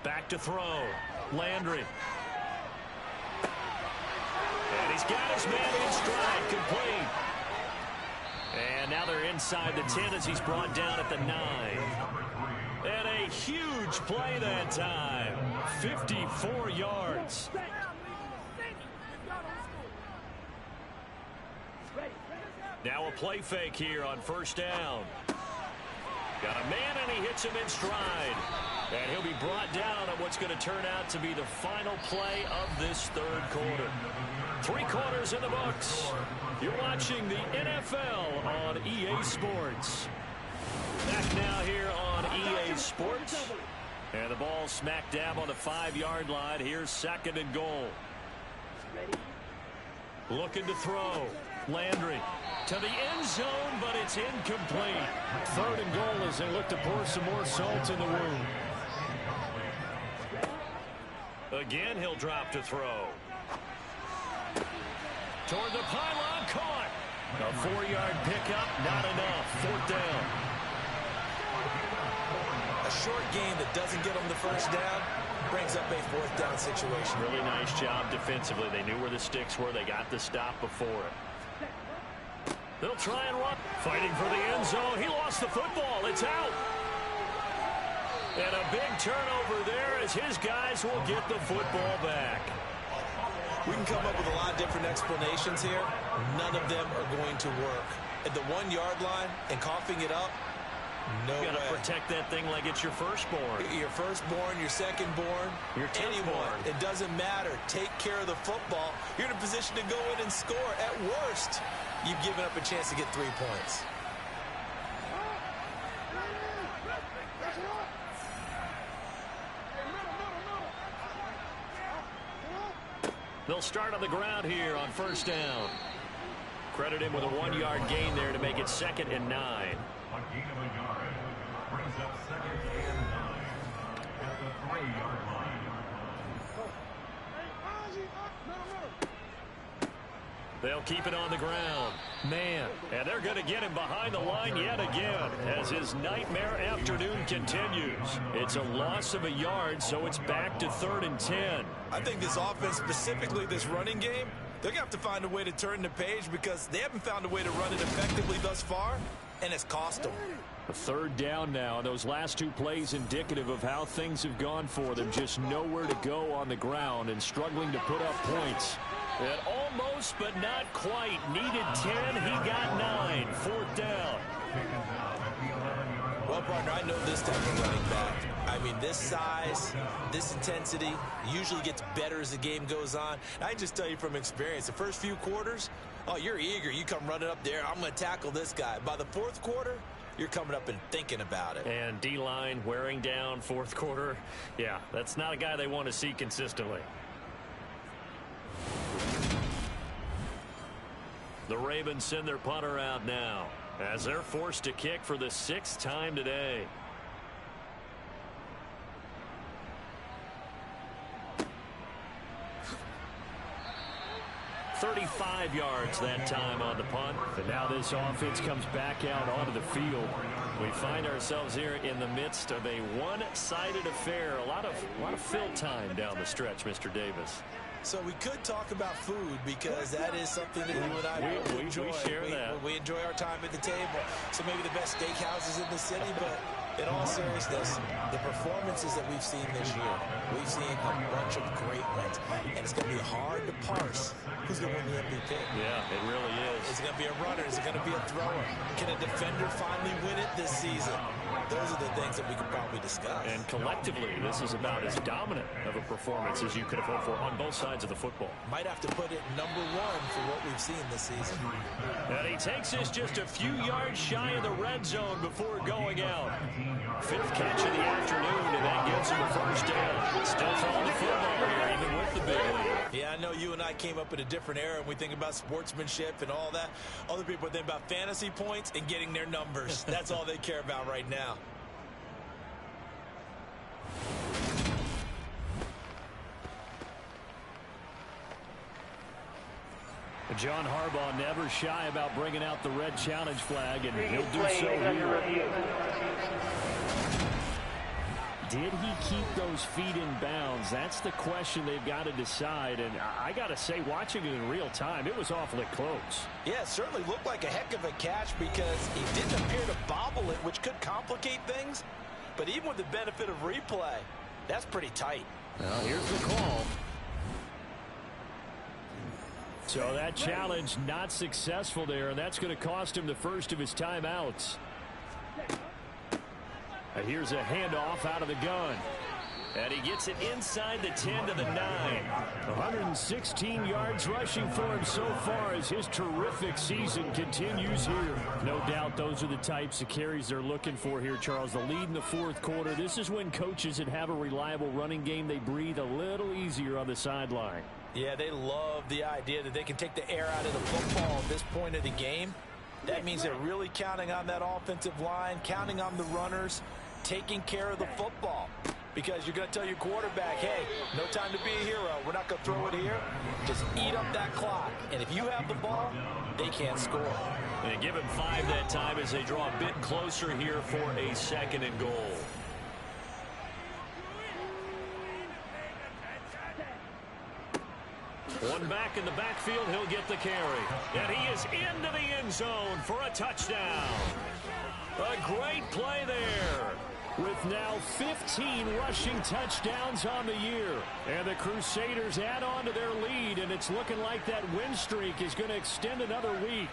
Back to throw. Landry. And he's got his man in stride, complete. And now they're inside the 10 as he's brought down at the 9. And a huge play that time. 54 yards. Now a play fake here on first down. Got a man, and he hits him in stride. And he'll be brought down on what's going to turn out to be the final play of this third quarter. 3 quarters in the books. You're watching the NFL on EA Sports. Back now here on EA Sports. And the ball smack dab on the 5-yard line. Here's 2nd and goal. Looking to throw. Landry to the end zone, but it's incomplete. 3rd and goal as they look to pour some more salt in the wound. Again, he'll drop to throw. Toward the pylon, caught. A 4-yard pickup, not enough. 4th down. A short game that doesn't get them the first down brings up a 4th down situation. Really nice job defensively. They knew where the sticks were. They got the stop before it. They'll try and run. Fighting for the end zone. He lost the football. It's out. And a big turnover there as his guys will get the football back. We can come up with a lot of different explanations here. None of them are going to work. At the 1-yard line and coughing it up, no way. You got to protect that thing like it's your firstborn. Your firstborn, your secondborn, your anyone. It doesn't matter. Take care of the football. You're in a position to go in and score. At worst, you've given up a chance to get 3 points. They'll start on the ground here on first down. Credit him with a 1-yard gain there to make it 2nd and 9. A gain of a yard brings up 2nd and 9 at the 3-yard line. They'll keep it on the ground. Man, and they're going to get him behind the line yet again as his nightmare afternoon continues. It's a loss of a yard, so it's back to 3rd and 10. I think this offense, specifically this running game, they're going to have to find a way to turn the page because they haven't found a way to run it effectively thus far, and it's cost them. A 3rd down now. Those last 2 plays indicative of how things have gone for them. Just nowhere to go on the ground and struggling to put up points. And almost, but not quite. Needed 10. He got 9. 4th down. Well, partner, I know this type of running back. I mean, this size, this intensity usually gets better as the game goes on. I just tell you from experience, the first few quarters, oh, you're eager. You come running up there. I'm going to tackle this guy. By the 4th quarter, you're coming up and thinking about it. And D-line wearing down 4th quarter. Yeah, that's not a guy they want to see consistently. The Ravens send their punter out now as they're forced to kick for the 6th time today. $35 yards that time on the punt. And now this offense comes back out onto the field. We find ourselves here in the midst of a one-sided affair. A lot of fill time down the stretch, Mr. Davis. So we could talk about food because that is something that you and I enjoy. We share that. We enjoy our time at the table. So maybe the best steakhouses in the city, but in all seriousness, the performances that we've seen this year, we've seen a bunch of great ones, and it's going to be hard to parse who's going to win the MVP. Yeah, it really is. Is it going to be a runner? Is it going to be a thrower? Can a defender finally win it this season? Those are the things that we could probably discuss. And collectively, this is about as dominant of a performance as you could have hoped for on both sides of the football. Might have to put it #1 for what we've seen this season. And he takes us just a few yards shy of the red zone before going out. 5th catch of the afternoon, and that gives him a first down. Still throwing the football here, even with the big lead. Yeah, I know you and I came up in a different era, and we think about sportsmanship and all that. Other people think about fantasy points and getting their numbers. That's all they care about right now. John Harbaugh never shy about bringing out the red challenge flag, and he'll do so here. Did he keep those feet in bounds? That's the question they've got to decide. And I got to say, watching it in real time, it was awfully close. Yeah, it certainly looked like a heck of a catch because he didn't appear to bobble it, which could complicate things. But even with the benefit of replay, that's pretty tight. Well, here's the call. So that challenge not successful there, and that's going to cost him the first of his timeouts. And here's a handoff out of the gun. And he gets it inside the 10 to the 9. 116 yards rushing for him so far as his terrific season continues here. No doubt those are the types of carries they're looking for here, Charles. The lead in the fourth quarter. This is when coaches that have a reliable running game, they breathe a little easier on the sideline. Yeah, they love the idea that they can take the air out of the football at this point of the game. That means they're really counting on that offensive line, counting on the runners, taking care of the football. Because you're going to tell your quarterback, hey, no time to be a hero. We're not going to throw it here. Just eat up that clock. And if you have the ball, they can't score. And give him 5 that time as they draw a bit closer here for a 2nd and goal. One back in the backfield, he'll get the carry. And he is into the end zone for a touchdown. A great play there. With now 15 rushing touchdowns on the year. And the Crusaders add on to their lead, and it's looking like that win streak is going to extend another week.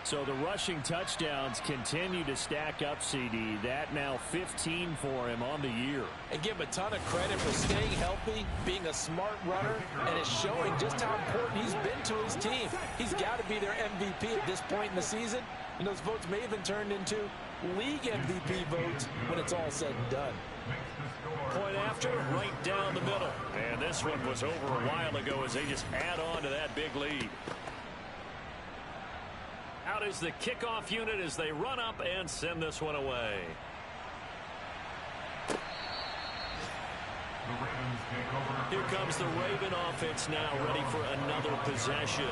So the rushing touchdowns continue to stack up, CD. That now 15 for him on the year. And give him a ton of credit for staying healthy, being a smart runner, and it's showing just how important he's been to his team. He's got to be their MVP at this point in the season, and those votes may have been turned into league MVP votes when it's all said and done. Point after, right down the middle. And this one was over a while ago as they just add on to that big lead. Out is the kickoff unit as they run up and send this one away. Here comes the Raven offense now, ready for another possession.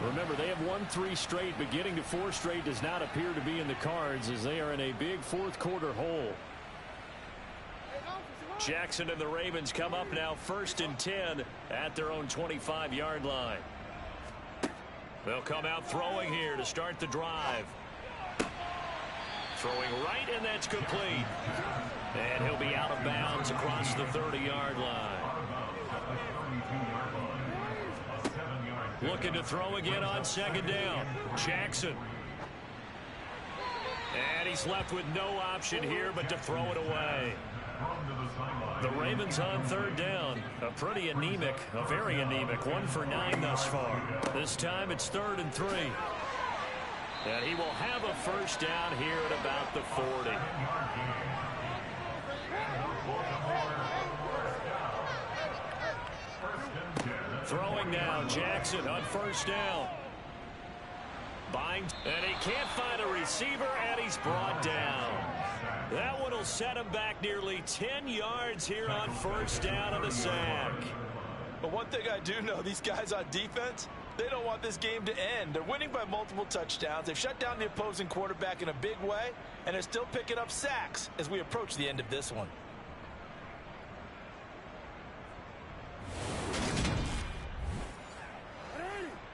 Remember, they have won 3 straight, but getting to 4 straight does not appear to be in the cards as they are in a big fourth quarter hole. Jackson and the Ravens come up now 1st and 10 at their own 25-yard line. They'll come out throwing here to start the drive. Throwing right, and that's complete. And he'll be out of bounds across the 30-yard line. Looking to throw again on 2nd down. Jackson. And he's left with no option here but to throw it away. The Ravens on 3rd down. A pretty anemic, a very anemic 1 for 9 thus far. This time it's 3rd and 3. And he will have a first down here at about the 40. Throwing now, Jackson on 1st down. Binds, and he can't find a receiver, and he's brought down. That one will set him back nearly 10 yards here on 1st down of the sack. But one thing I do know, these guys on defense, they don't want this game to end. They're winning by multiple touchdowns. They've shut down the opposing quarterback in a big way, and they're still picking up sacks as we approach the end of this one.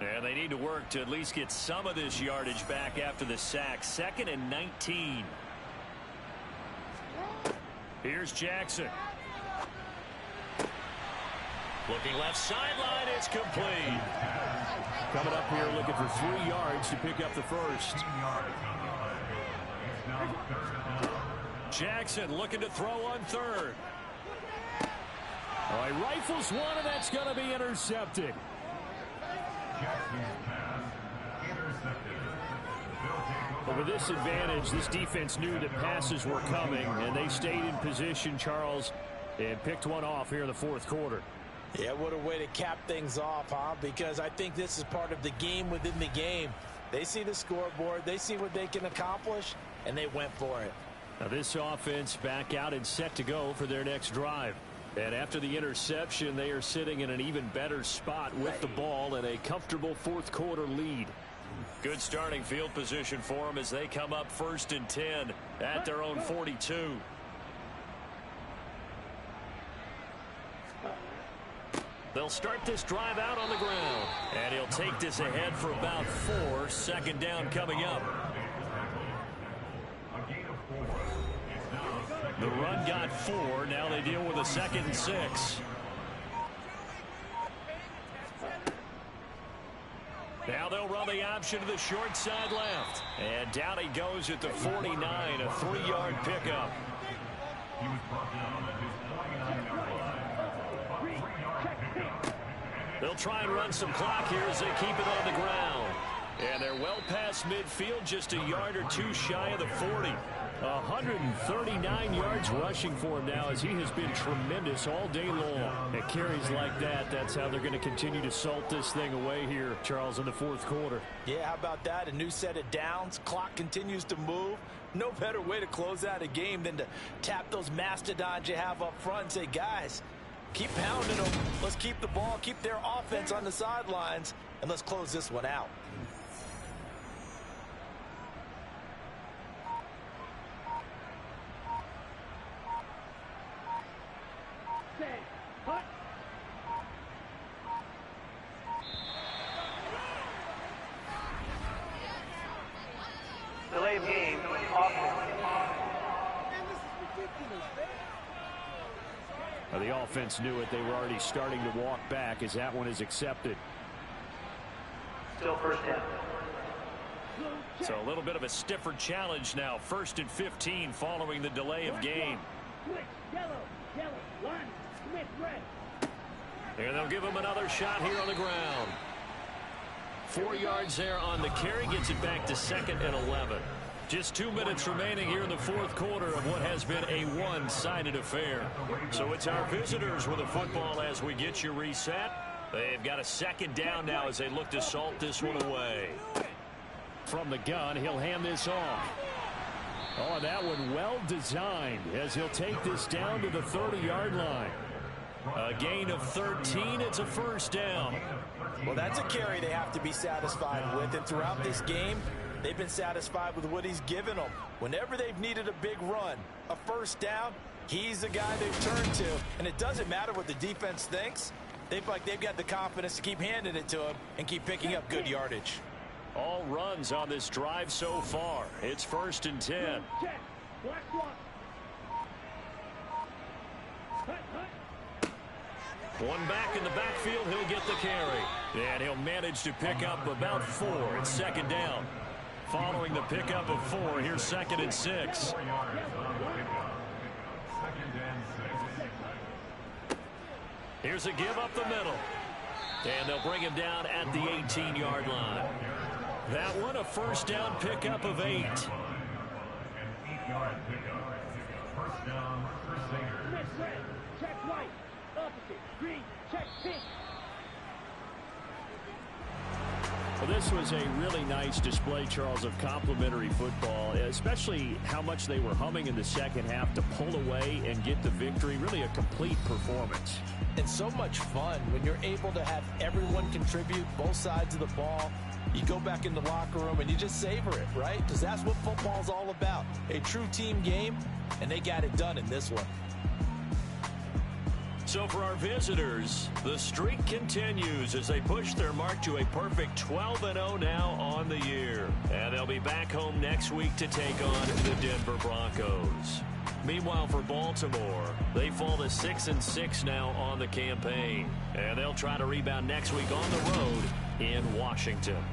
And they need to work to at least get some of this yardage back after the sack. 2nd and 19. Here's Jackson. Looking left sideline, it's complete. Coming up here looking for 3 yards to pick up the first. Jackson looking to throw on 3rd. Oh, he rifles one, and that's going to be intercepted. But with this advantage, this defense knew that passes were coming, and they stayed in position, Charles, and picked one off here in the fourth quarter. Yeah, what a way to cap things off, huh? Because I think this is part of the game within the game. They see the scoreboard, they see what they can accomplish, and they went for it. Now this offense back out and set to go for their next drive. And after the interception, they are sitting in an even better spot with the ball and a comfortable fourth quarter lead. Good starting field position for them as they come up 1st and 10 at their own 42. They'll start this drive out on the ground. And he'll take this ahead for about 4. 2nd down coming up. A gain of 4. It's now 4. Now they deal with a 2nd and 6. Now they'll run the option to the short side left. And down he goes at the 49, a 3-yard pickup. He was brought down at his 49-yard line. 3-yard pickup. They'll try and run some clock here as they keep it on the ground. And they're well past midfield, just a yard or two shy of the 40. 139 yards rushing for him now, as he has been tremendous all day long. At carries like that, that's how they're going to continue to salt this thing away here, Charles, in the 4th quarter. Yeah, how about that? A new set of downs. Clock continues to move. No better way to close out a game than to tap those mastodons you have up front and say, guys, keep pounding them. Let's keep the ball, keep their offense on the sidelines, and let's close this one out. Delay of game, offense. Well, the offense knew it. They were already starting to walk back as that one is accepted. Still first down. So a little bit of a stiffer challenge now. 1st and 15 following the delay of game. Switch, yellow, line, Smith, red. And they'll give him another shot here on the ground. 4 yards there on the carry, gets it back to 2nd and 11. Just 2 minutes remaining here in the 4th quarter of what has been a one-sided affair. So it's our visitors with the football as we get you reset. They've got a 2nd down now as they look to salt this one away. From the gun, he'll hand this off. Oh, that one well designed as he'll take this down to the 30-yard line. A gain of 13. It's a 1st down. Well, that's a carry they have to be satisfied with, and throughout this game, they've been satisfied with what he's given them. Whenever they've needed a big run, a 1st down, he's the guy they've turned to, and it doesn't matter what the defense thinks. They've got the confidence to keep handing it to him and keep picking up good yardage. All runs on this drive so far. It's 1st and 10. Check. Black one. One back in the backfield, he'll get the carry. And he'll manage to pick up about 4. It's 2nd down. Following the pickup of 4, here's 2nd and 6. 4 yards on the pickup. 2nd and 6. Here's a give up the middle. And they'll bring him down at the 18-yard line. That one a 1st down pickup of 8. An 8-yard pickup. 1st down, Crusaders. Smith, red. Check white. Opposite. Green. Check pink. Well, this was a really nice display, Charles, of complimentary football, especially how much they were humming in the 2nd half to pull away and get the victory. Really a complete performance. And so much fun when you're able to have everyone contribute, both sides of the ball. You go back in the locker room and you just savor it, right? Because that's what football's all about. A true team game, and they got it done in this one. So for our visitors, the streak continues as they push their mark to a perfect 12-0 now on the year. And they'll be back home next week to take on the Denver Broncos. Meanwhile, for Baltimore, they fall to 6-6 now on the campaign. And they'll try to rebound next week on the road in Washington.